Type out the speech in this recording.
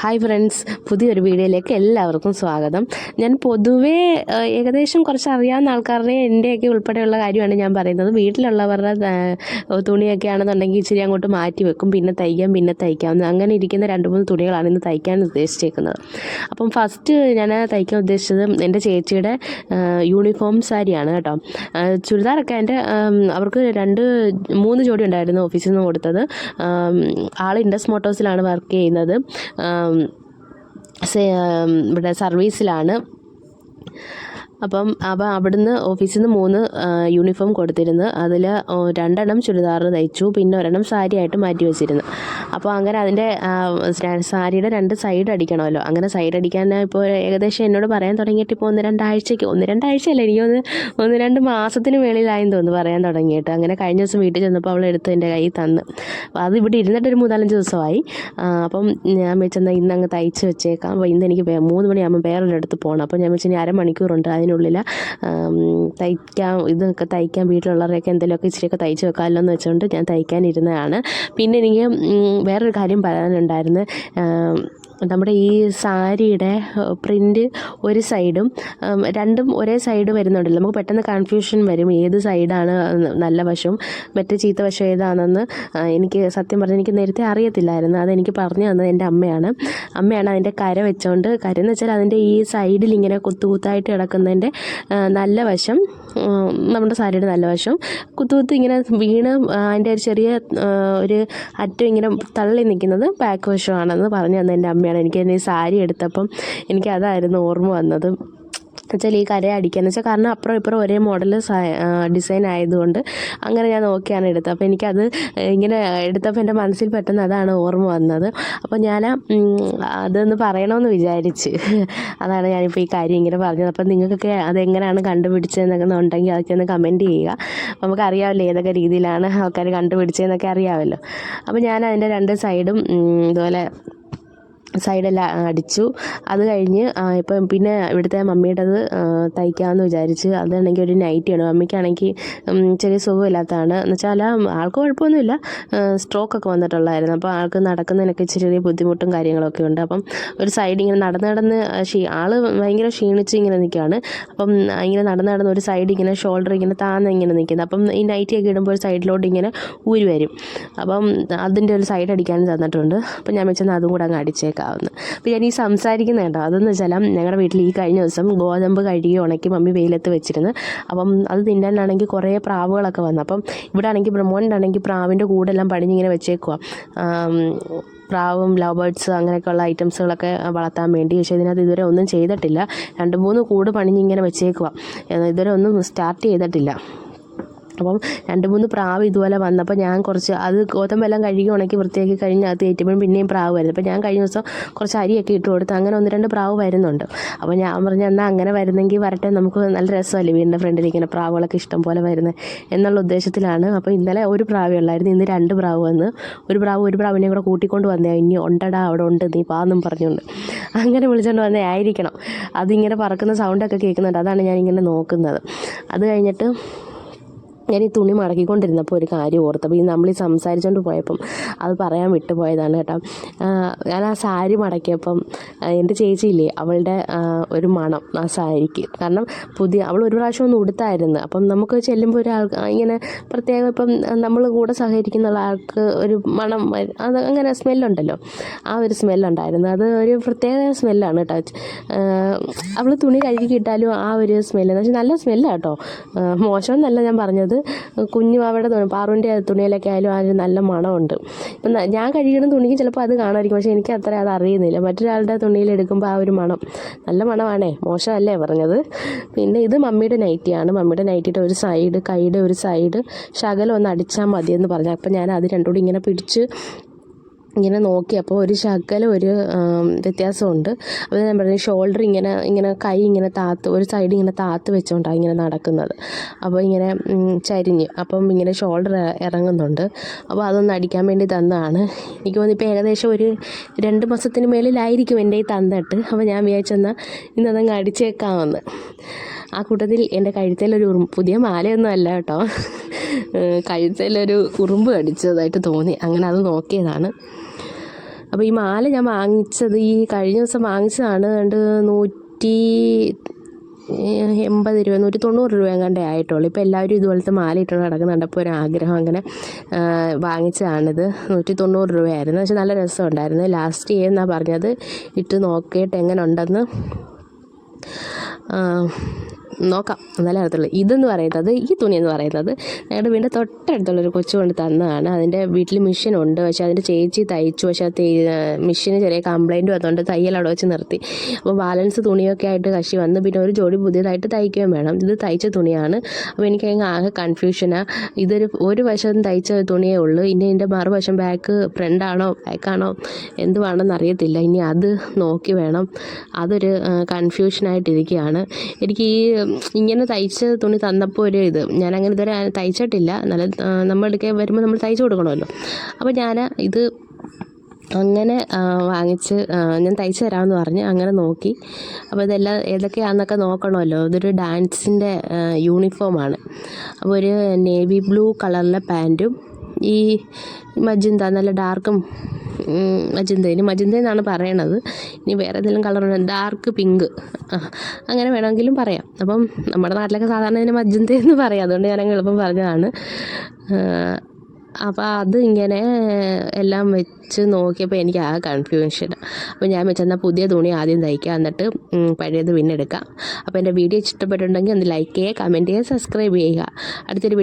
Hi friends, പുതിയൊരു വീഡിയോയിലേക്ക് എല്ലാവർക്കും സ്വാഗതം. ഞാൻ പൊതുവേ ഏകദേശം കുറച്ച് അറിയാവുന്ന ആൾക്കാരുടെ എൻ്റെയൊക്കെ ഉൾപ്പെടെയുള്ള കാര്യമാണ് ഞാൻ പറയുന്നത്. വീട്ടിലുള്ളവരുടെ തുണിയൊക്കെ ആണെന്നുണ്ടെങ്കിൽ ഇച്ചിരി അങ്ങോട്ട് മാറ്റി വെക്കും, പിന്നെ തയ്ക്കാം. അങ്ങനെ ഇരിക്കുന്ന 2-3 തുണികളാണ് ഇന്ന് തയ്ക്കാൻ ഉദ്ദേശിച്ചേക്കുന്നത്. അപ്പം ഫസ്റ്റ് ഞാൻ തയ്ക്കാൻ ഉദ്ദേശിച്ചത് എൻ്റെ ചേച്ചിയുടെ യൂണിഫോം സാരിയാണ് കേട്ടോ. ചുരിദാറൊക്കെ അവർക്ക് 2-3 ജോഡി ഉണ്ടായിരുന്നു ഓഫീസിൽ നിന്ന് കൊടുത്തത്. ആൾ ഇൻഡസ് മോട്ടോഴ്സിലാണ് വർക്ക് ചെയ്യുന്നത്, ഇവിടെ സർവീസിലാണ്. അപ്പം അവിടുന്ന് ഓഫീസിൽ നിന്ന് 3 യൂണിഫോം കൊടുത്തിരുന്നു. അതിൽ 2 ചുരിദാർ തയ്ച്ചു, പിന്നെ 1 സാരി ആയിട്ട് മാറ്റി വെച്ചിരുന്നു. അപ്പോൾ അങ്ങനെ അതിൻ്റെ സാരിയുടെ 2 സൈഡ് അടിക്കണമല്ലോ. അങ്ങനെ സൈഡ് അടിക്കാൻ ഇപ്പോൾ ഏകദേശം എന്നോട് പറയാൻ തുടങ്ങിയിട്ട് ഇപ്പോൾ 1-2 ആഴ്ചയ്ക്ക് 1-2 ആഴ്ചയല്ല, എനിക്ക് 1-2 മാസത്തിന് മേളിലായെന്ന് തോന്നുന്നു പറയാൻ തുടങ്ങിയിട്ട്. അങ്ങനെ കഴിഞ്ഞ ദിവസം വീട്ടിൽ ചെന്നപ്പോൾ അവൾ എടുത്ത് എൻ്റെ കയ്യിൽ തന്ന്. അപ്പോൾ അത് ഇവിടെ ഇരുന്നിട്ടൊരു 3-4 ദിവസമായി. അപ്പം ഞാൻ വെച്ചെന്നാൽ ഇന്ന് അങ്ങ് തയ്ച്ച് വെച്ചേക്കാം. അപ്പോൾ ഇന്ന് എനിക്ക് 3 മണിയാകുമ്പോൾ വേറൊരിടത്ത് പോകണം. അപ്പോൾ ഞാൻ വെച്ചാൽ 1/2 മണിക്കൂറുണ്ട് അതിനുള്ളിൽ ഇതൊക്കെ തയ്ക്കാൻ വീട്ടിലുള്ളവരെയൊക്കെ എന്തെങ്കിലുമൊക്കെ ഇച്ചിരിയൊക്കെ തയ്ച്ച് വെക്കാമല്ലോ എന്ന് വെച്ചുകൊണ്ട് ഞാൻ തയ്ക്കാനിരുന്നതാണ്. പിന്നെ എനിക്ക് വേറൊരു കാര്യം പറയാനുണ്ടായിരുന്നു. നമ്മുടെ ഈ സാരിയുടെ പ്രിൻ്റ് ഒരു സൈഡും 2 ഒരേ സൈഡ് വരുന്നുണ്ടല്ലോ, നമുക്ക് പെട്ടെന്ന് കൺഫ്യൂഷൻ വരും ഏത് സൈഡാണ് നല്ല വശവും മറ്റേ ചീത്ത വശം ഏതാണെന്ന്. എനിക്ക് സത്യം പറഞ്ഞാൽ എനിക്ക് നേരത്തെ അറിയത്തില്ലായിരുന്നു. അതെനിക്ക് പറഞ്ഞു തന്നത് എൻ്റെ അമ്മയാണ്. അതിൻ്റെ കര വെച്ചുകൊണ്ട്, കരയെന്ന് വെച്ചാൽ അതിൻ്റെ ഈ സൈഡിൽ ഇങ്ങനെ കുത്തായിട്ട് കിടക്കുന്നതിൻ്റെ നല്ല വശം നമ്മുടെ സാരിയുടെ നല്ല വശം, കുത്തുകുത്ത് ഇങ്ങനെ വീണ് അതിൻ്റെ ഒരു ചെറിയ ഒരു അറ്റം ഇങ്ങനെ തള്ളി നിൽക്കുന്നത് ബാക്ക് വശമാണെന്ന് പറഞ്ഞു തന്നെ എൻ്റെ അമ്മയാണ്. എനിക്ക് ഈ സാരി എടുത്തപ്പം എനിക്കതായിരുന്നു ഓർമ്മ വന്നത്. എന്നുവെച്ചാൽ ഈ കര അടിക്കാന്ന് വെച്ചാൽ, കാരണം അപ്പുറം ഇപ്പുറം ഒരേ മോഡൽ ഡിസൈൻ ആയതുകൊണ്ട് അങ്ങനെ ഞാൻ നോക്കിയാണ് എടുത്തത്. അപ്പോൾ എനിക്കത് ഇങ്ങനെ എടുത്തപ്പോൾ എൻ്റെ മനസ്സിൽ പെട്ടെന്ന് അതാണ് ഓർമ്മ വന്നത്. അപ്പോൾ ഞാൻ അതൊന്ന് പറയണമെന്ന് വിചാരിച്ച്, അതാണ് ഞാനിപ്പോൾ ഈ കാര്യം ഇങ്ങനെ പറഞ്ഞത്. അപ്പം നിങ്ങൾക്കൊക്കെ അതെങ്ങനെയാണ് കണ്ടുപിടിച്ചതെന്നൊക്കെ ഉണ്ടെങ്കിൽ അതൊക്കെ ഒന്ന് കമൻറ്റ് ചെയ്യുക. നമുക്കറിയാമല്ലോ ഏതൊക്കെ രീതിയിലാണ് ആൾക്കാർ കണ്ടുപിടിച്ചതെന്നൊക്കെ അറിയാമല്ലോ. അപ്പോൾ ഞാൻ അതിൻ്റെ 2 സൈഡും ഇതുപോലെ സൈഡെല്ലാം അടിച്ചു. അത് കഴിഞ്ഞ് ഇപ്പം പിന്നെ ഇവിടുത്തെ മമ്മിയുടേത് തയ്ക്കാമെന്ന് വിചാരിച്ച്. അതാണെങ്കിൽ ഒരു നൈറ്റിയാണ്. മമ്മിക്കാണെങ്കിൽ ചെറിയ സുഖമില്ലാത്തതാണ്. എന്ന് വെച്ചാൽ ആൾക്ക് കുഴപ്പമൊന്നുമില്ല, സ്ട്രോക്കൊക്കെ വന്നിട്ടുള്ളായിരുന്നു. അപ്പോൾ ആൾക്ക് നടക്കുന്നതിനൊക്കെ ചെറിയ ബുദ്ധിമുട്ടും കാര്യങ്ങളൊക്കെ ഉണ്ട്. അപ്പം ഒരു സൈഡ് ഇങ്ങനെ നടന്ന് ആൾ ഭയങ്കര ക്ഷീണിച്ച് ഇങ്ങനെ നിൽക്കുകയാണ്. അപ്പം ഇങ്ങനെ നടന്ന് ഒരു സൈഡ് ഇങ്ങനെ ഷോൾഡർ ഇങ്ങനെ താന്ന് ഇങ്ങനെ നിൽക്കുന്നത്. അപ്പം ഈ നൈറ്റിയൊക്കെ ഇടുമ്പോൾ ഒരു സൈഡിലോട്ട് ഇങ്ങനെ ഊരി വരും. അപ്പം അതിൻ്റെ ഒരു സൈഡ് അടിക്കാനും തന്നിട്ടുണ്ട്. അപ്പം ഞാൻ വെച്ചാൽ അതും കൂടെ അങ്ങ് അടിച്ചേക്കാം. അപ്പോൾ ഞാൻ ഈ സംസാരിക്കുന്നത് കേട്ടോ, അതെന്ന് വെച്ചാൽ ഞങ്ങളുടെ വീട്ടിൽ ഈ കഴിഞ്ഞ ദിവസം ഗോതമ്പ് കഴുകി ഉണക്കി മമ്മി വെയിലത്ത് വെച്ചിരുന്നു. അപ്പം അത് തിന്നാനാണെങ്കിൽ കുറേ പ്രാവുകളൊക്കെ വന്നു. അപ്പം ഇവിടെ ആണെങ്കിൽ ബ്രഹ്മോണ്ടാണെങ്കിൽ പ്രാവിൻ്റെ കൂടെല്ലാം പണിഞ്ഞിങ്ങനെ വെച്ചേക്കുക. പ്രാവും ലവ് ബേർഡ്സ് അങ്ങനെയൊക്കെയുള്ള ഐറ്റംസുകളൊക്കെ വളർത്താൻ വേണ്ടി. പക്ഷേ ഇതിനകത്ത് ഇതുവരെ ഒന്നും ചെയ്തിട്ടില്ല. 2-3 കൂട് പണിഞ്ഞിങ്ങനെ വെച്ചേക്കുക, ഇതുവരെ ഒന്നും സ്റ്റാർട്ട് ചെയ്തിട്ടില്ല. അപ്പം 2-3 പ്രാവ് ഇതുപോലെ വന്നപ്പോൾ ഞാൻ കുറച്ച് അത് ഗോതമ്പെല്ലാം കഴുകി ഉണക്കി വൃത്തിയാക്കി കഴിഞ്ഞ് അത് കയറ്റുമ്പോഴും പിന്നെയും പ്രാവ് വരുന്നത്. അപ്പോൾ ഞാൻ കഴിഞ്ഞ ദിവസം കുറച്ച് അരിയൊക്കെ ഇട്ട് കൊടുത്ത് അങ്ങനെ 1-2 പ്രാവ് വരുന്നുണ്ട്. അപ്പോൾ ഞാൻ പറഞ്ഞു, എന്നാൽ അങ്ങനെ വരുന്നെങ്കിൽ വരട്ടെ, നമുക്ക് നല്ല രസമല്ലേ വീടിൻ്റെ ഫ്രണ്ടിൽ ഇങ്ങനെ പ്രാവുകളൊക്കെ ഇഷ്ടം പോലെ വരുന്നത് എന്നുള്ള ഉദ്ദേശത്തിലാണ്. അപ്പോൾ ഇന്നലെ 1 പ്രാവേ ഉള്ളായിരുന്നു, ഇന്ന് 2 പ്രാവ് വന്ന്. ഒരു പ്രാവിനെ കൂടെ കൂട്ടിക്കൊണ്ട് വന്നേ, ഇനി ഉണ്ടടാ അവിടെ ഉണ്ട് നീ പാന്നും പറഞ്ഞുകൊണ്ട് അങ്ങനെ വിളിച്ചുകൊണ്ട് വന്നേ ആയിരിക്കണം. അതിങ്ങനെ പറക്കുന്ന സൗണ്ടൊക്കെ കേൾക്കുന്നുണ്ട്, അതാണ് ഞാനിങ്ങനെ നോക്കുന്നത്. അത് കഴിഞ്ഞിട്ട് ഞാൻ ഈ തുണി മടക്കിക്കൊണ്ടിരുന്നപ്പോൾ ഒരു കാര്യം ഓർത്തപ്പോൾ ഈ നമ്മൾ സംസാരിച്ചുകൊണ്ട് പോയപ്പം അത് പറയാൻ വിട്ടുപോയതാണ് കേട്ടോ. ഞാൻ ആ സാരി മടക്കിയപ്പം എൻ്റെ ചേച്ചിയില്ലേ, അവളുടെ ഒരു മണം ആ സാരിക്ക്. കാരണം അവൾ ഒരു പ്രാവശ്യം ഒന്ന് ഉടുത്തായിരുന്നു. അപ്പം നമുക്ക് ചെല്ലുമ്പോൾ ഇങ്ങനെ പ്രത്യേകം ഇപ്പം നമ്മൾ കൂടെ സഹകരിക്കുന്ന ആൾക്ക് ഒരു മണം, അത് അങ്ങനെ സ്മെല്ലുണ്ടല്ലോ, ആ ഒരു സ്മെല്ലുണ്ടായിരുന്നു. അത് ഒരു പ്രത്യേക സ്മെല്ലാണ് കേട്ടോ. അവൾ തുണി കഴുകിയിട്ടാലും ആ ഒരു സ്മെല്ല് എന്ന് വെച്ചാൽ നല്ല സ്മെല്ലാണ് കേട്ടോ, മോശമെന്നല്ല ഞാൻ പറഞ്ഞത്. കുഞ്ഞു അവരുടെ പാറുവിൻ്റെ തുണിയിലൊക്കെ ആയാലും ആ ഒരു നല്ല മണമുണ്ട്. ഇപ്പം ഞാൻ കഴുകിയിടുന്ന തുണിക്ക് ചിലപ്പോൾ അത് കാണുമായിരിക്കും, പക്ഷേ എനിക്ക് അത്ര അത് അറിയുന്നില്ല. മറ്റൊരാളുടെ തുണിയിൽ എടുക്കുമ്പോൾ ആ ഒരു മണം നല്ല മണമാണേ, മോശമല്ലേ പറഞ്ഞത്. പിന്നെ ഇത് മമ്മിയുടെ നൈറ്റിയാണ്. മമ്മിയുടെ നൈറ്റിയുടെ ഒരു സൈഡ്, കൈയുടെ ഒരു സൈഡ് ശകലം ഒന്ന് അടിച്ചാൽ മതിയെന്ന് പറഞ്ഞു. അപ്പം ഞാൻ അത് 2 കൂടി ഇങ്ങനെ പിടിച്ച് ഇങ്ങനെ നോക്കിയപ്പോൾ ഒരു ശകലം ഒരു വ്യത്യാസമുണ്ട്. അപ്പോൾ ഞാൻ പറഞ്ഞു, ഷോൾഡർ ഇങ്ങനെ കൈ ഇങ്ങനെ ഒരു സൈഡ് ഇങ്ങനെ താത്ത് വെച്ചുകൊണ്ടാണ് ഇങ്ങനെ നടക്കുന്നത്. അപ്പോൾ ഇങ്ങനെ ചരിഞ്ഞ് അപ്പം ഇങ്ങനെ ഷോൾഡർ ഇറങ്ങുന്നുണ്ട്. അപ്പോൾ അതൊന്ന് അടിക്കാൻ വേണ്ടി തന്നതാണ്. എനിക്ക് തോന്നുന്നു ഇപ്പോൾ ഏകദേശം ഒരു 2 മാസത്തിന് മേളിലായിരിക്കും എൻ്റെ ഈ തന്നിട്ട്. അപ്പോൾ ഞാൻ വിചാരിച്ചെന്നാൽ ഇന്നതങ്ങ് അടിച്ചേക്കാമെന്ന്. ആ കൂട്ടത്തിൽ എൻ്റെ കഴുത്തിലൊരു പുതിയ മാലയൊന്നും അല്ല കേട്ടോ, കഴുത്തിലൊരു ഉറുമ്പ് കടിച്ചതായിട്ട് തോന്നി, അങ്ങനെ അത് നോക്കിയതാണ്. അപ്പോൾ ഈ മാല ഞാൻ വാങ്ങിച്ചത് ഈ കഴിഞ്ഞ ദിവസം വാങ്ങിച്ചതാണ്. 180 രൂപ 190 രൂപ എങ്ങാണ്ടേ ആയിട്ടുള്ളൂ. ഇപ്പോൾ എല്ലാവരും ഇതുപോലത്തെ മാല ഇട്ടുകൊണ്ട് നടക്കുന്നുണ്ട്. അപ്പോൾ ഒരു ആഗ്രഹം അങ്ങനെ വാങ്ങിച്ചതാണിത്. 190 രൂപയായിരുന്നു. പക്ഷെ നല്ല രസമുണ്ടായിരുന്നു. ലാസ്റ്റ് ചെയ്യുമെന്നാണ് പറഞ്ഞത്. ഇട്ട് നോക്കിയിട്ട് എങ്ങനെ ഉണ്ടെന്ന് നോക്കാം, എന്നാലേ അറിയത്തുള്ളൂ. ഇതെന്ന് പറയുന്നത്, ഈ തുണി എന്ന് പറയുന്നത് ഞങ്ങളുടെ വീടിൻ്റെ തൊട്ടടുത്തുള്ളൊരു കൊച്ചു കൊണ്ട് തന്നതാണ്. അതിൻ്റെ വീട്ടിൽ മെഷീനുണ്ട്. പക്ഷേ അതിൻ്റെ ചേച്ചി തയ്ച്ചു. പക്ഷേ മെഷീന് ചെറിയ കംപ്ലൈൻറ്റ് വന്നുകൊണ്ട് തയ്യൽ അവിടെ വെച്ച് നിർത്തി. അപ്പോൾ ബാലൻസ് തുണിയൊക്കെ ആയിട്ട് കശി വന്ന് പിന്നെ ഒരു ജോഡി പുതിയതായിട്ട് തയ്ക്കുകയും വേണം. ഇത് തയ്ച്ച തുണിയാണ്. അപ്പോൾ എനിക്ക് ആകെ കൺഫ്യൂഷനാണ്. ഒരു വശം തയ്ച്ച തുണിയേ ഉള്ളൂ. ഇനി ഇതിൻ്റെ മറുവശം ഫ്രണ്ടാണോ ബാക്കാണോ എന്തുവാണെന്ന് അറിയത്തില്ല. ഇനി അത് നോക്കി വേണം. അതൊരു കൺഫ്യൂഷനായിട്ടിരിക്കുകയാണ്. എനിക്ക് ഇങ്ങനെ തയ്ച്ച തുണി തന്നപ്പോൾ ഞാനങ്ങനെ ഇതുവരെ തയ്ച്ചിട്ടില്ല. നല്ല നമ്മളെടുക്കെ വരുമ്പോൾ നമ്മൾ തയ്ച്ചു കൊടുക്കണമല്ലോ. അപ്പോൾ ഞാൻ ഇത് അങ്ങനെ വാങ്ങിച്ച് ഞാൻ തയ്ച്ചു തരാമെന്ന് പറഞ്ഞ് അങ്ങനെ നോക്കി. അപ്പോൾ ഇതെല്ലാം ഏതൊക്കെയാണെന്നൊക്കെ നോക്കണമല്ലോ. ഇതൊരു ഡാൻസിൻ്റെ യൂണിഫോമാണ്. അപ്പോൾ ഒരു നേവി ബ്ലൂ കളറിലെ പാൻറ്റും ഈ മജന്ത നല്ല ഡാർക്കും മജന്ത എന്നാണ് പറയണത്. ഇനി വേറെ ഏതെങ്കിലും കളറുണ്ട്, ഡാർക്ക് പിങ്ക്, അങ്ങനെ വേണമെങ്കിലും പറയാം. അപ്പം നമ്മുടെ നാട്ടിലൊക്കെ സാധാരണ ഇതിന് മജന്ത എന്ന് പറയാം. അതുകൊണ്ട് ഞാനങ്ങ് എളുപ്പം പറഞ്ഞതാണ്. അപ്പോൾ അത് ഇങ്ങനെ എല്ലാം വെച്ച് നോക്കിയപ്പോൾ എനിക്ക് ആ കൺഫ്യൂഷൻ. അപ്പോൾ ഞാൻ വെച്ചെന്നാൽ പുതിയ തുണി ആദ്യം തയ്ക്കുക, എന്നിട്ട് പഴയത് പിന്നെ എടുക്കാം. അപ്പോൾ എൻ്റെ വീഡിയോ ഇഷ്ടപ്പെട്ടിട്ടുണ്ടെങ്കിൽ ഒന്ന് ലൈക്ക് ചെയ്യുക, കമൻറ്റ് ചെയ്യുക, സബ്സ്ക്രൈബ് ചെയ്യുക. അടുത്തൊരു